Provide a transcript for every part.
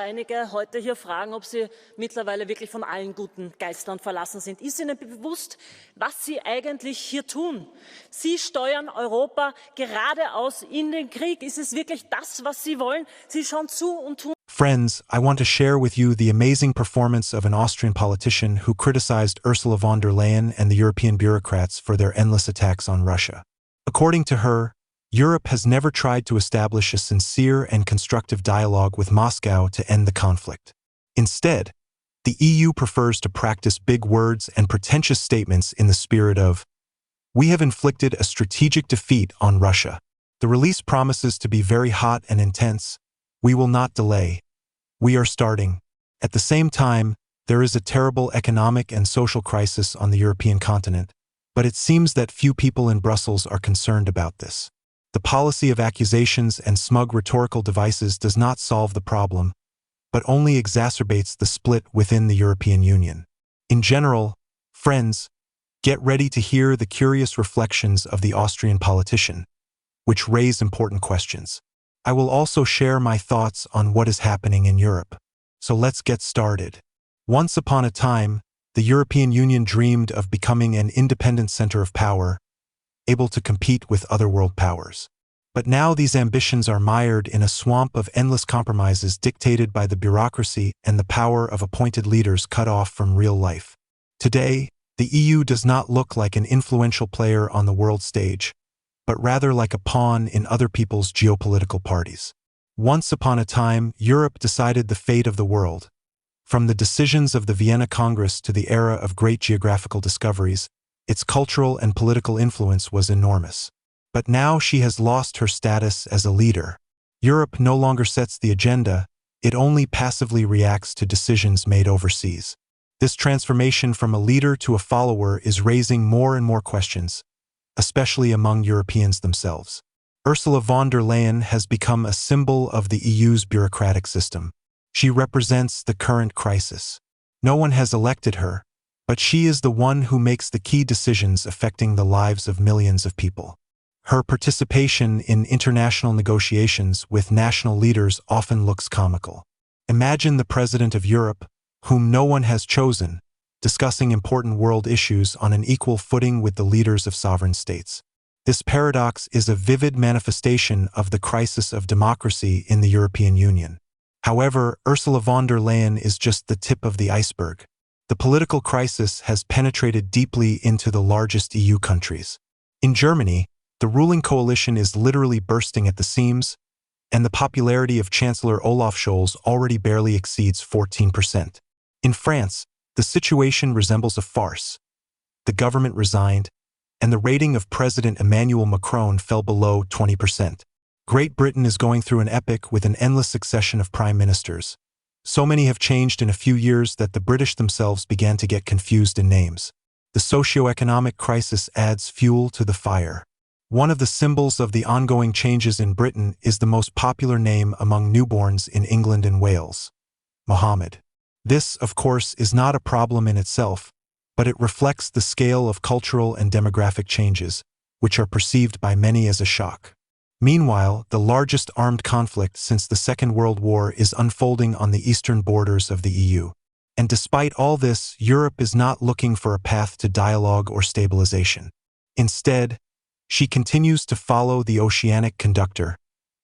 einige heute hier fragen, ob sie mittlerweile wirklich von allen guten Geistern verlassen sind. Ist Ihnen bewusst, was Sie eigentlich hier tun? Sie steuern Europa geradeaus in den Krieg. Ist es wirklich das, was Sie wollen? Sie schauen zu und tun. Friends, I want to share with you the amazing performance of an Austrian politician who criticized Ursula von der Leyen and the European bureaucrats for their endless attacks on Russia. According to her, Europe has never tried to establish a sincere and constructive dialogue with Moscow to end the conflict. Instead, the EU prefers to practice big words and pretentious statements in the spirit of, "We have inflicted a strategic defeat on Russia." The release promises to be very hot and intense. "We will not delay. We are starting." At the same time, there is a terrible economic and social crisis on the European continent, but it seems that few people in Brussels are concerned about this. The policy of accusations and smug rhetorical devices does not solve the problem, but only exacerbates the split within the European Union. In general, friends, get ready to hear the curious reflections of the Austrian politician, which raise important questions. I will also share my thoughts on what is happening in Europe. So let's get started. Once upon a time, the European Union dreamed of becoming an independent center of power, able to compete with other world powers. But now these ambitions are mired in a swamp of endless compromises dictated by the bureaucracy and the power of appointed leaders cut off from real life. Today, the EU does not look like an influential player on the world stage, but rather like a pawn in other people's geopolitical parties. Once upon a time, Europe decided the fate of the world. From the decisions of the Vienna Congress to the era of great geographical discoveries, its cultural and political influence was enormous. But now she has lost her status as a leader. Europe no longer sets the agenda, it only passively reacts to decisions made overseas. This transformation from a leader to a follower is raising more and more questions, especially among Europeans themselves. Ursula von der Leyen has become a symbol of the EU's bureaucratic system. She represents the current crisis. No one has elected her, but she is the one who makes the key decisions affecting the lives of millions of people. Her participation in international negotiations with national leaders often looks comical. Imagine the President of Europe, whom no one has chosen, discussing important world issues on an equal footing with the leaders of sovereign states. This paradox is a vivid manifestation of the crisis of democracy in the European Union. However, Ursula von der Leyen is just the tip of the iceberg. The political crisis has penetrated deeply into the largest EU countries. In Germany, the ruling coalition is literally bursting at the seams, and the popularity of Chancellor Olaf Scholz already barely exceeds 14%. In France, the situation resembles a farce. The government resigned, and the rating of President Emmanuel Macron fell below 20%. Great Britain is going through an epoch with an endless succession of prime ministers. So many have changed in a few years that the British themselves began to get confused in names. The socio-economic crisis adds fuel to the fire. One of the symbols of the ongoing changes in Britain is the most popular name among newborns in England and Wales, Mohammed. This, of course, is not a problem in itself, but it reflects the scale of cultural and demographic changes, which are perceived by many as a shock. Meanwhile, the largest armed conflict since the Second World War is unfolding on the eastern borders of the EU. And despite all this, Europe is not looking for a path to dialogue or stabilization. Instead, she continues to follow the oceanic conductor,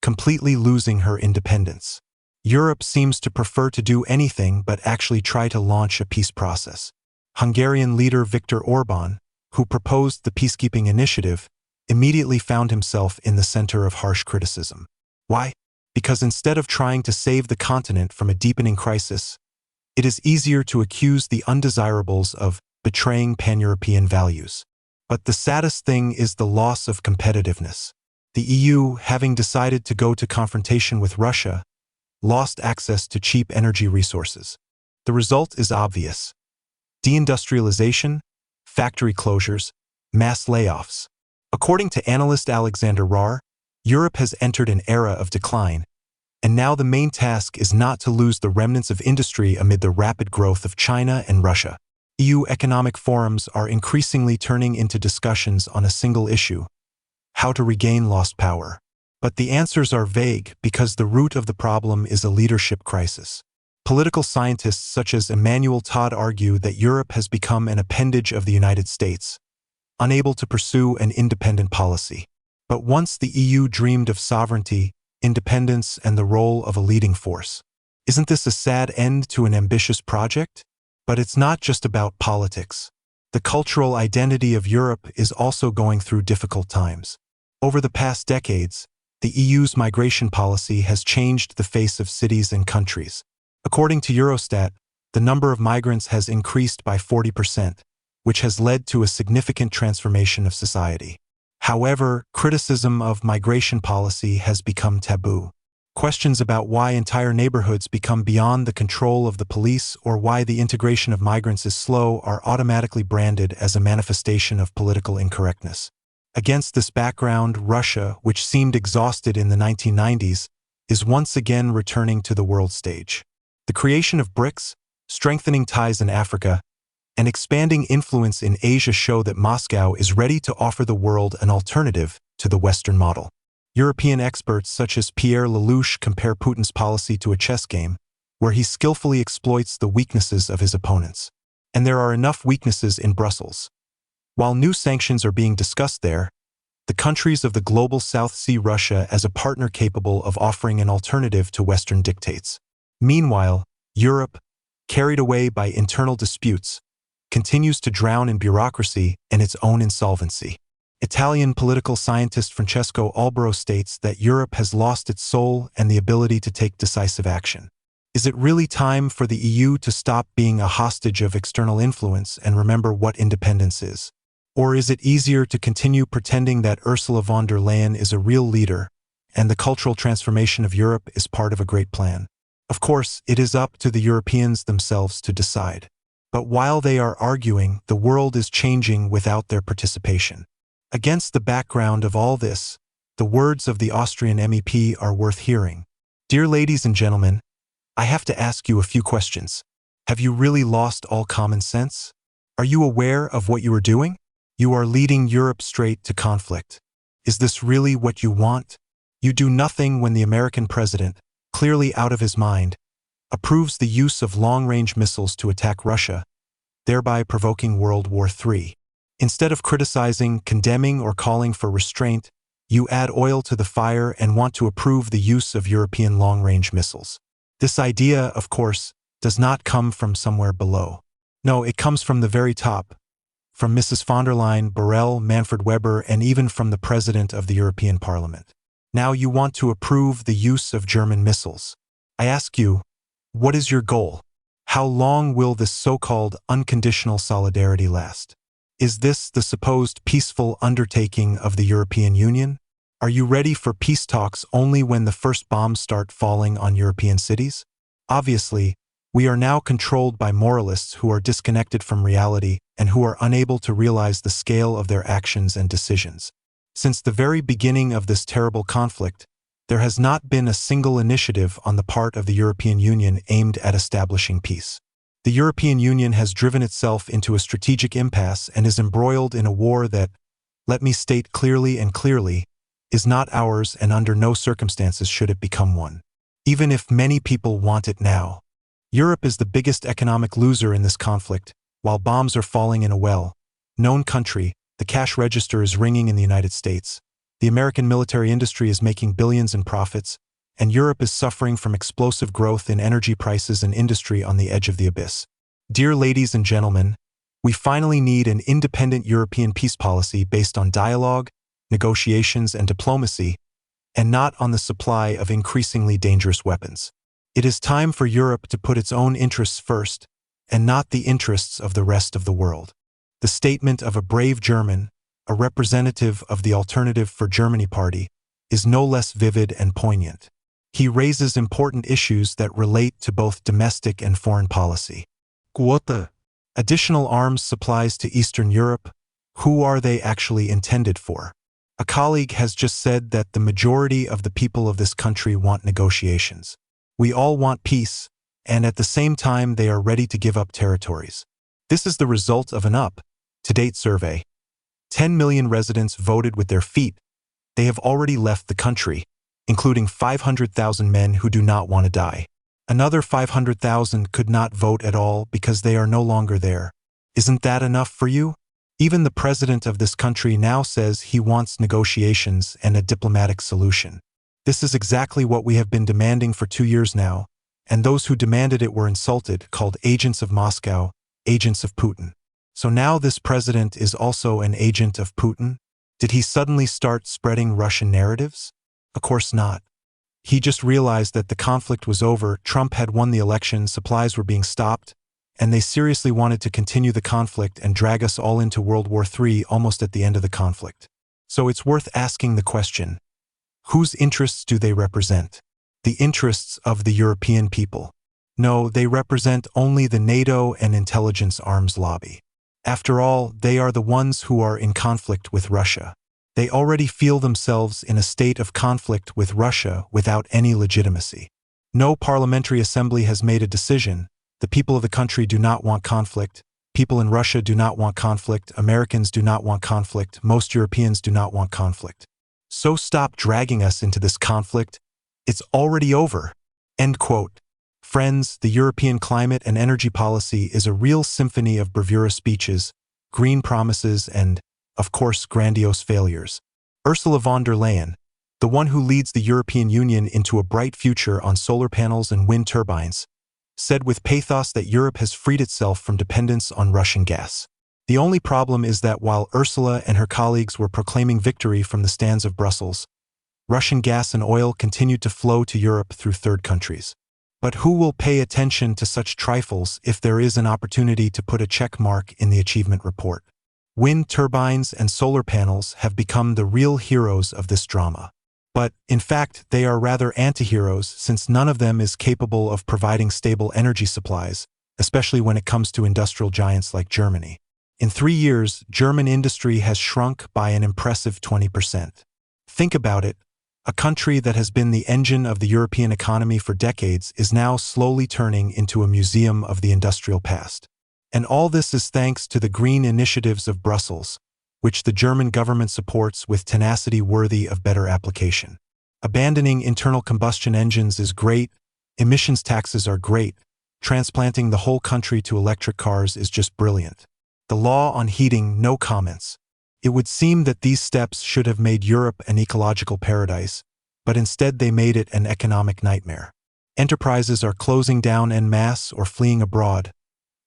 completely losing her independence. Europe seems to prefer to do anything but actually try to launch a peace process. Hungarian leader Viktor Orbán, who proposed the peacekeeping initiative, immediately found himself in the center of harsh criticism. Why? Because instead of trying to save the continent from a deepening crisis, it is easier to accuse the undesirables of betraying pan-European values. But the saddest thing is the loss of competitiveness. The EU, having decided to go to confrontation with Russia, lost access to cheap energy resources. The result is obvious: deindustrialization, factory closures, mass layoffs. According to analyst Alexander Rahr, Europe has entered an era of decline, and now the main task is not to lose the remnants of industry amid the rapid growth of China and Russia. EU economic forums are increasingly turning into discussions on a single issue: how to regain lost power. But the answers are vague because the root of the problem is a leadership crisis. Political scientists such as Emmanuel Todd argue that Europe has become an appendage of the United States, unable to pursue an independent policy. But once the EU dreamed of sovereignty, independence, and the role of a leading force. Isn't this a sad end to an ambitious project? But it's not just about politics. The cultural identity of Europe is also going through difficult times. Over the past decades, the EU's migration policy has changed the face of cities and countries. According to Eurostat, the number of migrants has increased by 40%, which has led to a significant transformation of society. However, criticism of migration policy has become taboo. Questions about why entire neighborhoods become beyond the control of the police or why the integration of migrants is slow are automatically branded as a manifestation of political incorrectness. Against this background, Russia, which seemed exhausted in the 1990s, is once again returning to the world stage. The creation of BRICS, strengthening ties in Africa, and expanding influence in Asia show that Moscow is ready to offer the world an alternative to the Western model. European experts such as Pierre Lelouch compare Putin's policy to a chess game, where he skillfully exploits the weaknesses of his opponents. And there are enough weaknesses in Brussels. While new sanctions are being discussed there, the countries of the global South see Russia as a partner capable of offering an alternative to Western dictates. Meanwhile, Europe, carried away by internal disputes, continues to drown in bureaucracy and its own insolvency. Italian political scientist Francesco Albero states that Europe has lost its soul and the ability to take decisive action. Is it really time for the EU to stop being a hostage of external influence and remember what independence is? Or is it easier to continue pretending that Ursula von der Leyen is a real leader and the cultural transformation of Europe is part of a great plan? Of course, it is up to the Europeans themselves to decide. But while they are arguing, the world is changing without their participation. Against the background of all this, the words of the Austrian MEP are worth hearing. Dear ladies and gentlemen, I have to ask you a few questions. Have you really lost all common sense? Are you aware of what you are doing? You are leading Europe straight to conflict. Is this really what you want? You do nothing when the American president, clearly out of his mind, approves the use of long-range missiles to attack Russia, thereby provoking World War III. Instead of criticizing, condemning, or calling for restraint, you add oil to the fire and want to approve the use of European long-range missiles. This idea, of course, does not come from somewhere below. No, it comes from the very top, from Mrs. von der Leyen, Borrell, Manfred Weber, and even from the President of the European Parliament. Now you want to approve the use of German missiles. I ask you, what is your goal? How long will this so-called unconditional solidarity last? Is this the supposed peaceful undertaking of the European Union? Are you ready for peace talks only when the first bombs start falling on European cities? Obviously, we are now controlled by moralists who are disconnected from reality and who are unable to realize the scale of their actions and decisions. Since the very beginning of this terrible conflict, there has not been a single initiative on the part of the European Union aimed at establishing peace. The European Union has driven itself into a strategic impasse and is embroiled in a war that, let me state clearly and clearly, is not ours and under no circumstances should it become one. Even if many people want it now. Europe is the biggest economic loser in this conflict, while bombs are falling in a well-known country. The cash register is ringing in the United States. The American military industry is making billions in profits, and Europe is suffering from explosive growth in energy prices and industry on the edge of the abyss. Dear ladies and gentlemen, we finally need an independent European peace policy based on dialogue, negotiations, and diplomacy, and not on the supply of increasingly dangerous weapons. It is time for Europe to put its own interests first, and not the interests of the rest of the world. The statement of a brave German, a representative of the Alternative for Germany party, is no less vivid and poignant. He raises important issues that relate to both domestic and foreign policy. Quota. Additional arms supplies to Eastern Europe, who are they actually intended for? A colleague has just said that the majority of the people of this country want negotiations. We all want peace, and at the same time they are ready to give up territories. This is the result of an up-to-date survey. 10 million residents voted with their feet. They have already left the country, including 500,000 men who do not want to die. Another 500,000 could not vote at all because they are no longer there. Isn't that enough for you? Even the president of this country now says he wants negotiations and a diplomatic solution. This is exactly what we have been demanding for 2 years now, and those who demanded it were insulted, called agents of Moscow, agents of Putin. So now this president is also an agent of Putin? Did he suddenly start spreading Russian narratives? Of course not. He just realized that the conflict was over, Trump had won the election, supplies were being stopped, and they seriously wanted to continue the conflict and drag us all into World War III almost at the end of the conflict. So it's worth asking the question, whose interests do they represent? The interests of the European people. No, they represent only the NATO and intelligence arms lobby. After all, they are the ones who are in conflict with Russia. They already feel themselves in a state of conflict with Russia without any legitimacy. No parliamentary assembly has made a decision. The people of the country do not want conflict. People in Russia do not want conflict. Americans do not want conflict. Most Europeans do not want conflict. So stop dragging us into this conflict. It's already over. End quote. Friends, the European climate and energy policy is a real symphony of bravura speeches, green promises, and, of course, grandiose failures. Ursula von der Leyen, the one who leads the European Union into a bright future on solar panels and wind turbines, said with pathos that Europe has freed itself from dependence on Russian gas. The only problem is that while Ursula and her colleagues were proclaiming victory from the stands of Brussels, Russian gas and oil continued to flow to Europe through third countries. But who will pay attention to such trifles if there is an opportunity to put a check mark in the achievement report? Wind turbines and solar panels have become the real heroes of this drama. But, in fact, they are rather anti-heroes since none of them is capable of providing stable energy supplies, especially when it comes to industrial giants like Germany. In 3 years, German industry has shrunk by an impressive 20%. Think about it. A country that has been the engine of the European economy for decades is now slowly turning into a museum of the industrial past. And all this is thanks to the green initiatives of Brussels, which the German government supports with tenacity worthy of better application. Abandoning internal combustion engines is great, emissions taxes are great, transplanting the whole country to electric cars is just brilliant. The law on heating, no comments. It would seem that these steps should have made Europe an ecological paradise, but instead they made it an economic nightmare. Enterprises are closing down en masse or fleeing abroad,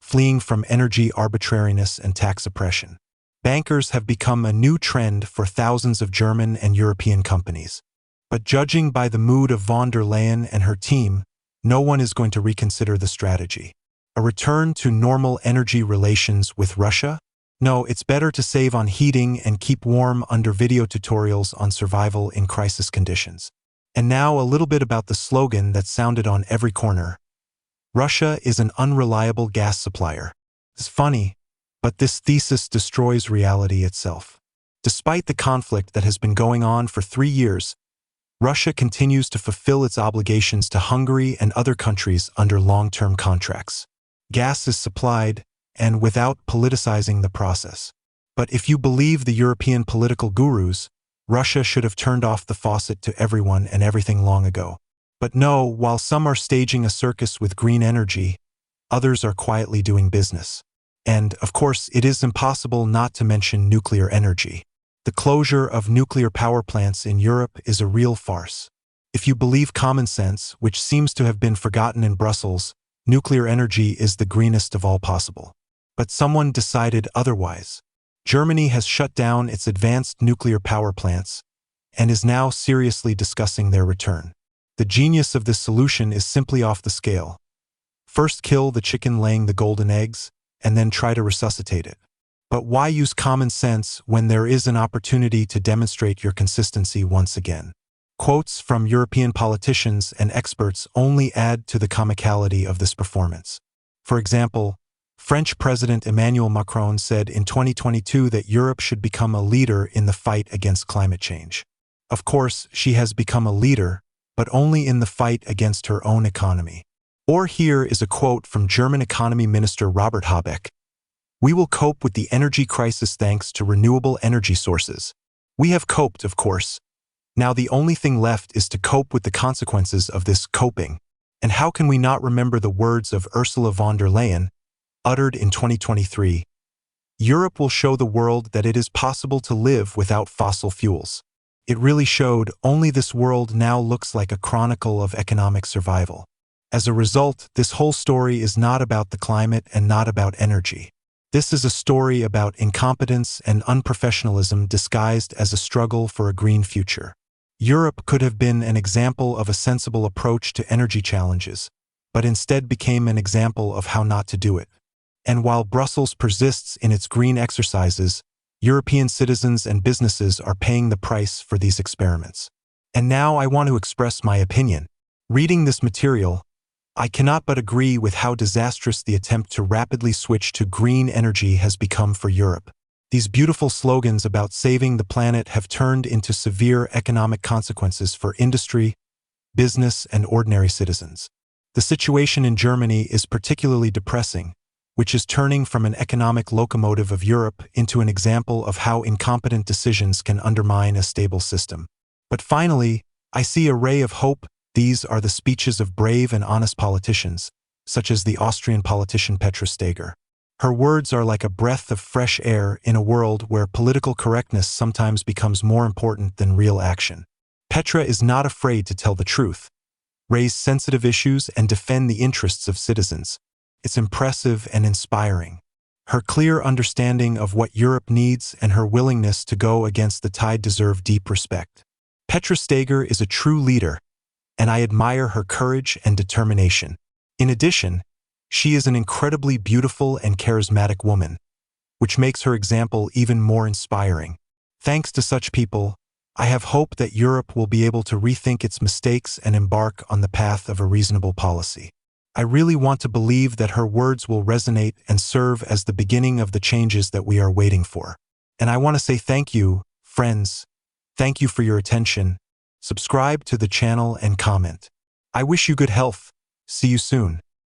fleeing from energy arbitrariness and tax oppression. Bankers have become a new trend for thousands of German and European companies. But judging by the mood of von der Leyen and her team, no one is going to reconsider the strategy. A return to normal energy relations with Russia? No, it's better to save on heating and keep warm under video tutorials on survival in crisis conditions. And now a little bit about the slogan that sounded on every corner. Russia is an unreliable gas supplier. It's funny, but this thesis destroys reality itself. Despite the conflict that has been going on for 3 years, Russia continues to fulfill its obligations to Hungary and other countries under long-term contracts. Gas is supplied, and without politicizing the process. But if you believe the European political gurus, Russia should have turned off the faucet to everyone and everything long ago. But no, while some are staging a circus with green energy, others are quietly doing business. And, of course, it is impossible not to mention nuclear energy. The closure of nuclear power plants in Europe is a real farce. If you believe common sense, which seems to have been forgotten in Brussels, nuclear energy is the greenest of all possible. But someone decided otherwise. Germany has shut down its advanced nuclear power plants and is now seriously discussing their return. The genius of this solution is simply off the scale. First kill the chicken laying the golden eggs, and then try to resuscitate it. But why use common sense when there is an opportunity to demonstrate your consistency once again? Quotes from European politicians and experts only add to the comicality of this performance. For example, French President Emmanuel Macron said in 2022 that Europe should become a leader in the fight against climate change. Of course, she has become a leader, but only in the fight against her own economy. Or here is a quote from German Economy Minister Robert Habeck. "We will cope with the energy crisis thanks to renewable energy sources. We have coped, of course. Now the only thing left is to cope with the consequences of this coping." And how can we not remember the words of Ursula von der Leyen, uttered in 2023? Europe will show the world that it is possible to live without fossil fuels. It really showed, only this world now looks like a chronicle of economic survival. As a result, this whole story is not about the climate and not about energy. This is a story about incompetence and unprofessionalism disguised as a struggle for a green future. Europe could have been an example of a sensible approach to energy challenges, but instead became an example of how not to do it. And while Brussels persists in its green exercises, European citizens and businesses are paying the price for these experiments. And now I want to express my opinion. Reading this material, I cannot but agree with how disastrous the attempt to rapidly switch to green energy has become for Europe. These beautiful slogans about saving the planet have turned into severe economic consequences for industry, business, and ordinary citizens. The situation in Germany is particularly depressing, which is turning from an economic locomotive of Europe into an example of how incompetent decisions can undermine a stable system. But finally, I see a ray of hope. These are the speeches of brave and honest politicians, such as the Austrian politician Petra Steger. Her words are like a breath of fresh air in a world where political correctness sometimes becomes more important than real action. Petra is not afraid to tell the truth, raise sensitive issues, and defend the interests of citizens. It's impressive and inspiring. Her clear understanding of what Europe needs and her willingness to go against the tide deserve deep respect. Petra Steger is a true leader, and I admire her courage and determination. In addition, she is an incredibly beautiful and charismatic woman, which makes her example even more inspiring. Thanks to such people, I have hope that Europe will be able to rethink its mistakes and embark on the path of a reasonable policy. I really want to believe that her words will resonate and serve as the beginning of the changes that we are waiting for. And I want to say thank you, friends. Thank you for your attention. Subscribe to the channel and comment. I wish you good health. See you soon.